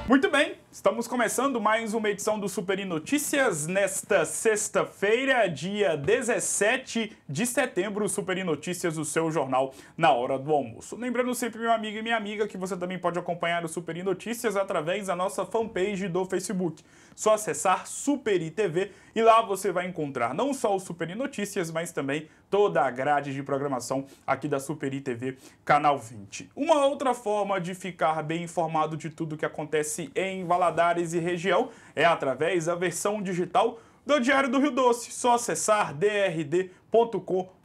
Muito bem, estamos começando mais uma edição do Super Notícias nesta sexta-feira, dia 17 de setembro. O Super Notícias, o seu jornal na hora do almoço. Lembrando sempre, meu amigo e minha amiga, que você também pode acompanhar o Super Notícias através da nossa fanpage do Facebook. Só acessar Super TV e lá você vai encontrar não só o Super Notícias, mas também toda a grade de programação aqui da Super TV, canal 20. Uma outra forma de ficar bem informado de tudo que acontece em Valadares e região é através da versão digital do Diário do Rio Doce. Só acessar drd.com.br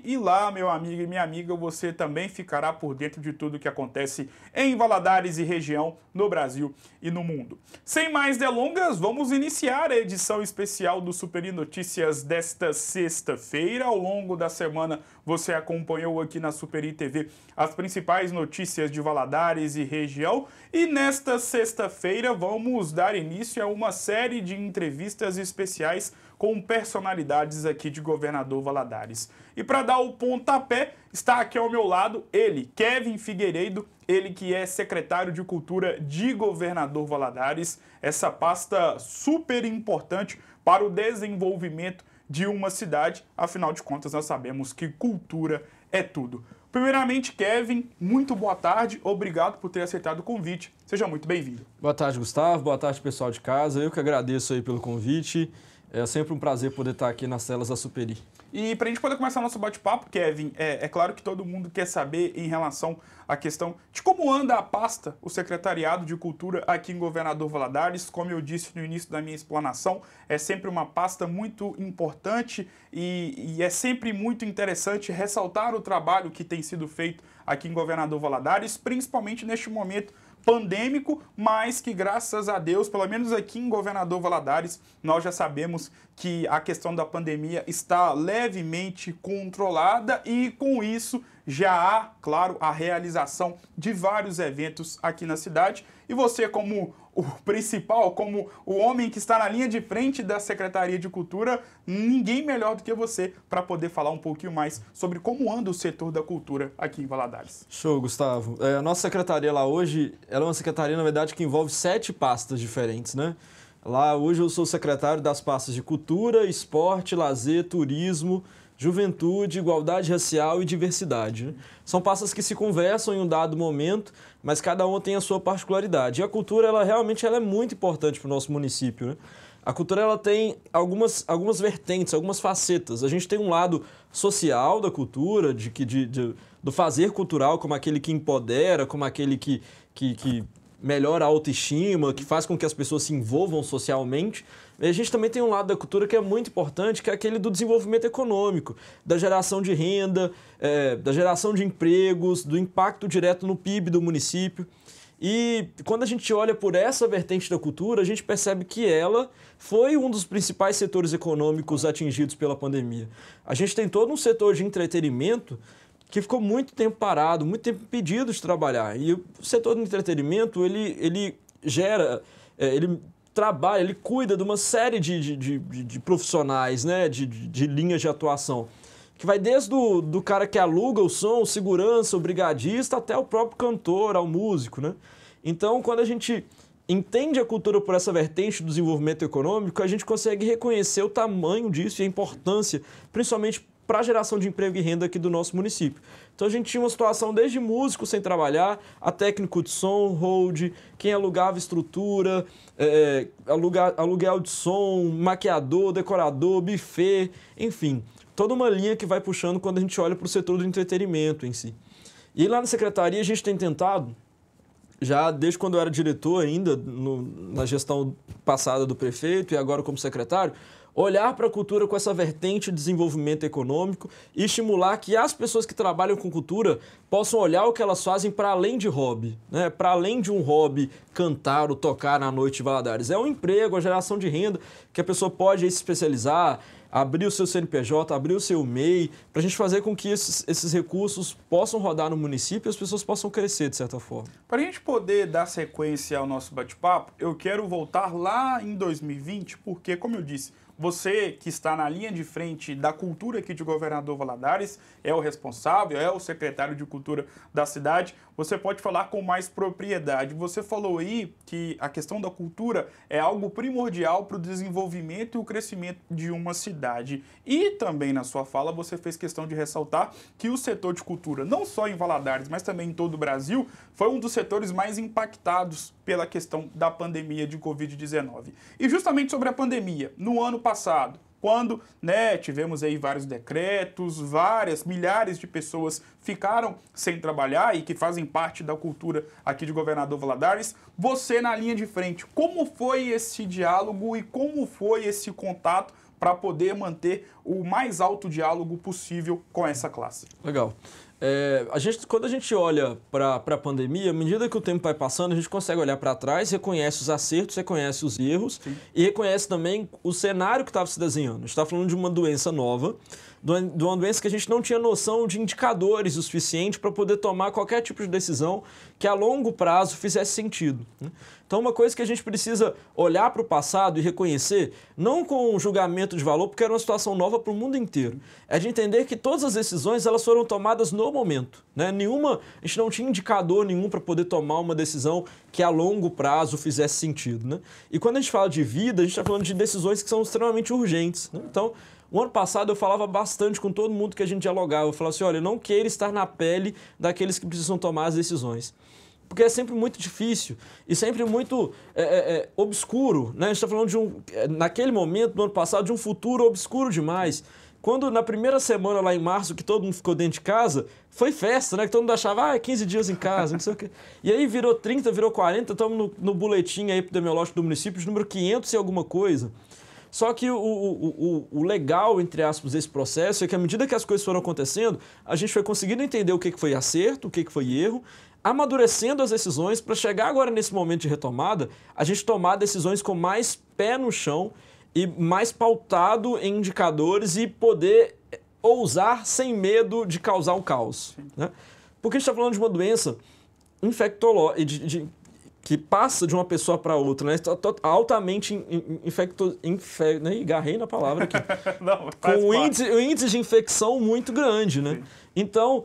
e lá, meu amigo e minha amiga, você também ficará por dentro de tudo que acontece em Valadares e região, no Brasil e no mundo. Sem mais delongas, vamos iniciar a edição especial do Super Notícias desta sexta-feira. Ao longo da semana, você acompanhou aqui na Super TV as principais notícias de Valadares e região. E nesta sexta-feira, vamos dar início a uma série de entrevistas especiais com personalidades aqui de Governador Valadares. E para dar o pontapé, está aqui ao meu lado ele, Kevin Figueiredo, ele que é secretário de Cultura de Governador Valadares, essa pasta super importante para o desenvolvimento de uma cidade. Afinal de contas, nós sabemos que cultura é tudo. Primeiramente, Kevin, muito boa tarde, obrigado por ter aceitado o convite. Seja muito bem-vindo. Boa tarde, Gustavo, boa tarde, pessoal de casa. Eu que agradeço aí pelo convite. É sempre um prazer poder estar aqui nas telas da Superi. E para a gente poder começar nosso bate-papo, Kevin, é claro que todo mundo quer saber em relação à questão de como anda a pasta, o Secretariado de Cultura aqui em Governador Valadares. Como eu disse no início da minha explanação, é sempre uma pasta muito importante e é sempre muito interessante ressaltar o trabalho que tem sido feito aqui em Governador Valadares, principalmente neste momento pandêmico, mas que graças a Deus, pelo menos aqui em Governador Valadares, nós já sabemos que a questão da pandemia está levemente controlada e com isso já há, claro, a realização de vários eventos aqui na cidade. E você, como o principal, como o homem que está na linha de frente da Secretaria de Cultura, ninguém melhor do que você para poder falar um pouquinho mais sobre como anda o setor da cultura aqui em Valadares. Show, Gustavo. A nossa secretaria lá hoje, ela é uma secretaria, na verdade, que envolve 7 pastas diferentes, né? Lá hoje eu sou secretário das pastas de Cultura, Esporte, Lazer, Turismo, Juventude, Igualdade Racial e Diversidade, né? São pastas que se conversam em um dado momento, mas cada uma tem a sua particularidade. E a cultura, ela realmente é muito importante para o nosso município, né? A cultura, ela tem algumas vertentes, algumas facetas. A gente tem um lado social da cultura, do fazer cultural, como aquele que empodera, como aquele que melhora a autoestima, que faz com que as pessoas se envolvam socialmente. E a gente também tem um lado da cultura que é muito importante, que é aquele do desenvolvimento econômico, da geração de renda, da geração de empregos, do impacto direto no PIB do município. E quando a gente olha por essa vertente da cultura, a gente percebe que ela foi um dos principais setores econômicos atingidos pela pandemia. A gente tem todo um setor de entretenimento que ficou muito tempo parado, muito tempo impedido de trabalhar. E o setor do entretenimento, ele gera, ele trabalha, ele cuida de uma série de profissionais, né, de linhas de atuação, que vai desde do cara que aluga o som, o segurança, o brigadista, até o próprio cantor, ao músico, né? Então, quando a gente entende a cultura por essa vertente do desenvolvimento econômico, a gente consegue reconhecer o tamanho disso e a importância, principalmente para a geração de emprego e renda aqui do nosso município. Então a gente tinha uma situação desde músico sem trabalhar, a técnico de som, hold, quem alugava estrutura, aluguel de som, maquiador, decorador, buffet, enfim, toda uma linha que vai puxando quando a gente olha para o setor do entretenimento em si. E lá na secretaria a gente tem tentado, já desde quando eu era diretor ainda, na gestão passada do prefeito e agora como secretário, olhar para a cultura com essa vertente de desenvolvimento econômico e estimular que as pessoas que trabalham com cultura possam olhar o que elas fazem para além de hobby, né? Para além de um hobby cantar ou tocar na noite de Valadares. É um emprego, a geração de renda que a pessoa pode aí se especializar, abrir o seu CNPJ, abrir o seu MEI, para a gente fazer com que esses recursos possam rodar no município e as pessoas possam crescer de certa forma. Para a gente poder dar sequência ao nosso bate-papo, eu quero voltar lá em 2020, porque, como eu disse, você que está na linha de frente da cultura aqui de Governador Valadares, é o responsável, é o secretário de cultura da cidade, você pode falar com mais propriedade. Você falou aí que a questão da cultura é algo primordial para o desenvolvimento e o crescimento de uma cidade. E também na sua fala você fez questão de ressaltar que o setor de cultura, não só em Valadares, mas também em todo o Brasil, foi um dos setores mais impactados pela questão da pandemia de Covid-19. E justamente sobre a pandemia, no ano passado, quando tivemos aí vários decretos, milhares de pessoas ficaram sem trabalhar e que fazem parte da cultura aqui de Governador Valadares, você na linha de frente, como foi esse diálogo e como foi esse contato para poder manter o mais alto diálogo possível com essa classe? Legal. Quando a gente olha para a pandemia, à medida que o tempo vai passando, a gente consegue olhar para trás, reconhece os acertos, reconhece os erros. Sim. E reconhece também o cenário que estava se desenhando. A gente está falando de uma doença nova, de uma doença que a gente não tinha noção de indicadores o suficiente para poder tomar qualquer tipo de decisão que a longo prazo fizesse sentido. Então, uma coisa que a gente precisa olhar para o passado e reconhecer, não com um julgamento de valor, porque era uma situação nova para o mundo inteiro, é de entender que todas as decisões elas foram tomadas no momento. A gente não tinha indicador nenhum para poder tomar uma decisão que a longo prazo fizesse sentido. E quando a gente fala de vida, a gente está falando de decisões que são extremamente urgentes. Então, o ano passado eu falava bastante com todo mundo que a gente dialogava. Eu falava assim, olha, eu não quero estar na pele daqueles que precisam tomar as decisões. Porque é sempre muito difícil e sempre muito obscuro. A gente está falando naquele momento, no ano passado, de um futuro obscuro demais. Quando na primeira semana lá em março, que todo mundo ficou dentro de casa, foi festa, que todo mundo achava, 15 dias em casa, não sei o quê. E aí virou 30, virou 40, estamos no boletim aí epidemiológico do município, de número 500 e alguma coisa. Só que o legal, entre aspas, desse processo é que à medida que as coisas foram acontecendo, a gente foi conseguindo entender o que foi acerto, o que foi erro, amadurecendo as decisões para chegar agora nesse momento de retomada, a gente tomar decisões com mais pé no chão e mais pautado em indicadores e poder ousar sem medo de causar um caos. Porque a gente está falando de uma doença infectológica, que passa de uma pessoa para outra, altamente agarrei na palavra aqui. Não, com um índice de infecção muito grande, Então,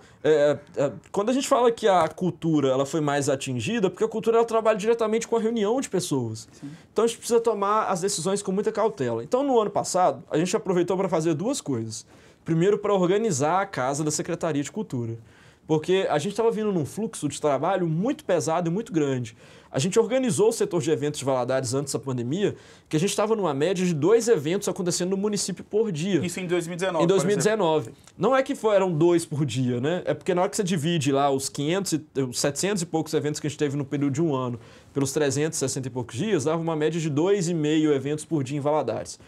quando a gente fala que a cultura ela foi mais atingida, porque a cultura ela trabalha diretamente com a reunião de pessoas. Sim. Então, a gente precisa tomar as decisões com muita cautela. Então, no ano passado, a gente aproveitou para fazer duas coisas. Primeiro, para organizar a casa da Secretaria de Cultura. Porque a gente estava vindo num fluxo de trabalho muito pesado e muito grande. A gente organizou o setor de eventos de Valadares antes da pandemia, que a gente estava numa média de 2 eventos acontecendo no município por dia. Isso em 2019, Em 2019. Não é que eram 2 por dia, É porque na hora que você divide lá os 700 e poucos eventos que a gente teve no período de um ano, pelos 360 e poucos dias, dava uma média de 2,5 eventos por dia em Valadares.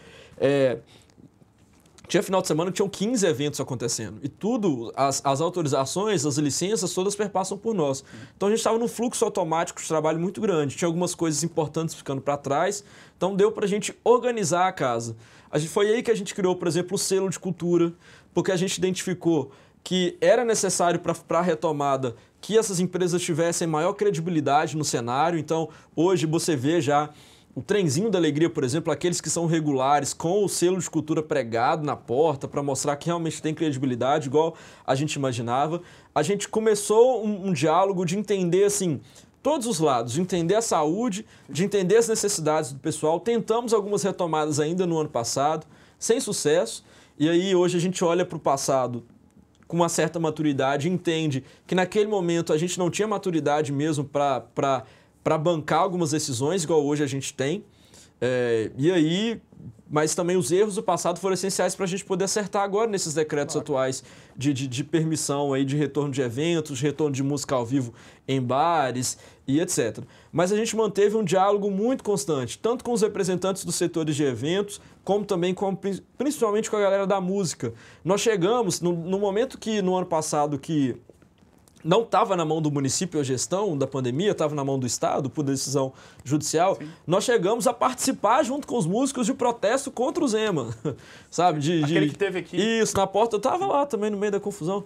Tinha final de semana que tinham 15 eventos acontecendo. E tudo, as autorizações, as licenças, todas perpassam por nós. Então a gente estava num fluxo automático de trabalho muito grande. Tinha algumas coisas importantes ficando para trás. Então deu para a gente organizar a casa. Foi aí que a gente criou, por exemplo, o selo de cultura, porque a gente identificou que era necessário para a retomada que essas empresas tivessem maior credibilidade no cenário. Então hoje você vê já o Trenzinho da Alegria, por exemplo, aqueles que são regulares, com o selo de cultura pregado na porta para mostrar que realmente tem credibilidade, igual a gente imaginava. A gente começou um diálogo de entender, assim, todos os lados, de entender a saúde, de entender as necessidades do pessoal. Tentamos algumas retomadas ainda no ano passado, sem sucesso. E aí hoje a gente olha para o passado com uma certa maturidade, entende que naquele momento a gente não tinha maturidade mesmo para bancar algumas decisões, igual hoje a gente tem. Mas também os erros do passado foram essenciais para a gente poder acertar agora nesses decretos atuais de permissão aí, de retorno de eventos, de retorno de música ao vivo em bares e etc. Mas a gente manteve um diálogo muito constante, tanto com os representantes dos setores de eventos, como também principalmente com a galera da música. Nós chegamos, no momento que no ano passado que não estava na mão do município a gestão da pandemia, estava na mão do Estado, por decisão judicial. Sim. Nós chegamos a participar junto com os músicos de protesto contra o Zema, sabe? Aquele que teve aqui. Isso, na porta, eu estava lá também no meio da confusão.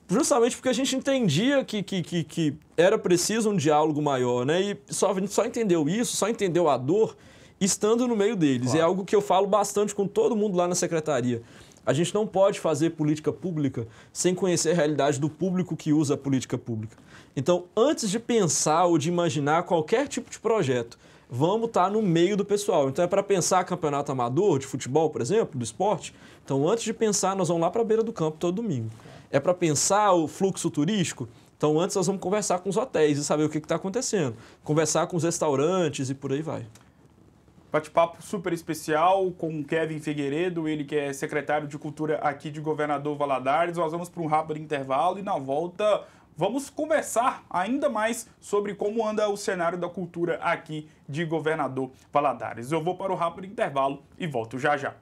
Justamente porque a gente entendia que era preciso um diálogo maior, E a gente só entendeu isso, só entendeu a dor estando no meio deles. Claro. É algo que eu falo bastante com todo mundo lá na secretaria. A gente não pode fazer política pública sem conhecer a realidade do público que usa a política pública. Então, antes de pensar ou de imaginar qualquer tipo de projeto, vamos estar no meio do pessoal. Então, é para pensar campeonato amador de futebol, por exemplo, do esporte. Então, antes de pensar, nós vamos lá para a beira do campo todo domingo. É para pensar o fluxo turístico. Então, antes nós vamos conversar com os hotéis e saber o que está acontecendo. Conversar com os restaurantes e por aí vai. Bate-papo super especial com o Kevin Figueiredo, ele que é secretário de Cultura aqui de Governador Valadares. Nós vamos para um rápido intervalo e na volta vamos conversar ainda mais sobre como anda o cenário da cultura aqui de Governador Valadares. Eu vou para o rápido intervalo e volto já já.